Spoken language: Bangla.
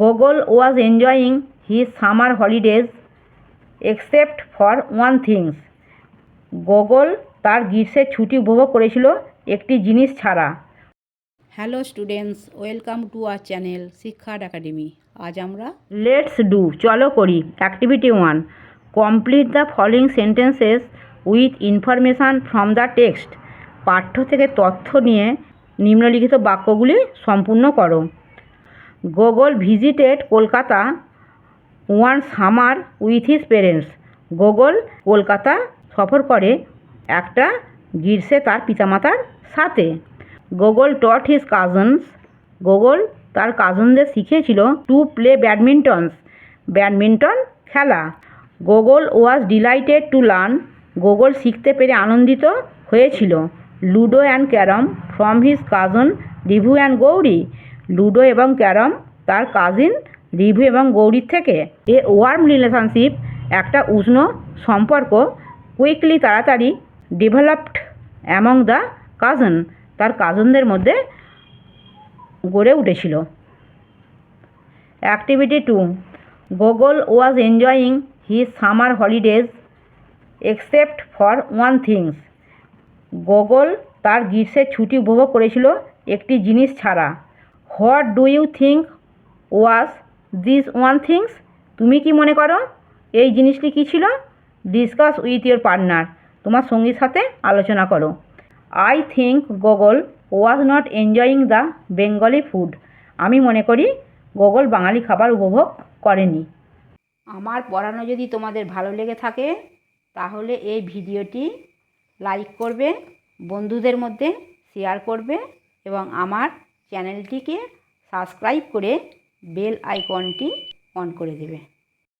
Gogol was enjoying his summer holidays except for one thing. Gogol তার গ্রীষ্মের ছুটি উপভোগ করেছিল একটি জিনিস ছাড়া। Hello students, welcome to our channel শিক্ষার একাডেমি। আজ আমরা লেটস ডু চলো করি activity 1 complete the following sentences with information from the text. পাঠ্য থেকে তথ্য নিয়ে নিম্নলিখিত বাক্যগুলি সম্পূর্ণ করো। Gogol visited Kolkata one summer with his parents. Gogol Kolkata সফর করে একটা গ্রীষ্মে তার পিতামাতার সাথে। Gogol taught his cousins. Gogol তার কাজনদের শিখিয়েছিল টু প্লে ব্যাডমিন্টন খেলা। Gogol was delighted to learn. Gogol শিখতে পেরে আনন্দিত হয়েছিল ludo and carrom from his cousin Rivu and Gauri. Ludo এবং ক্যারম তার কাজিন রিভু এবং গৌরীর থেকে। এ ওয়ার্ম রিলেশনশিপ একটা উষ্ণ সম্পর্ক কুইকলি তাড়াতাড়ি ডেভেলপড অ্যামং দ্য কাজন তার কাজনদের মধ্যে গড়ে উঠেছিল। Activity 2 Gogol was enjoying his summer holidays except for one things. Gogol তার গ্রীষ্মের ছুটি উপভোগ করেছিল একটি জিনিস ছাড়া। What do you think was this one things? তুমি কি মনে করো এই জিনিসটি কী ছিল? Discuss with your partner. তোমার সঙ্গীর সাথে আলোচনা করো। I think Gogol was not enjoying the Bengali food. আমি মনে করি গোগল বাঙালি খাবার উপভোগ করেনি। আমার পড়ানো যদি তোমাদের ভালো লেগে থাকে তাহলে এই ভিডিওটি লাইক করবে, বন্ধুদের মধ্যে শেয়ার করবে এবং আমার চ্যানেলটিকে সাবস্ক্রাইব করে বেল আইকনটি অন করে দেবে।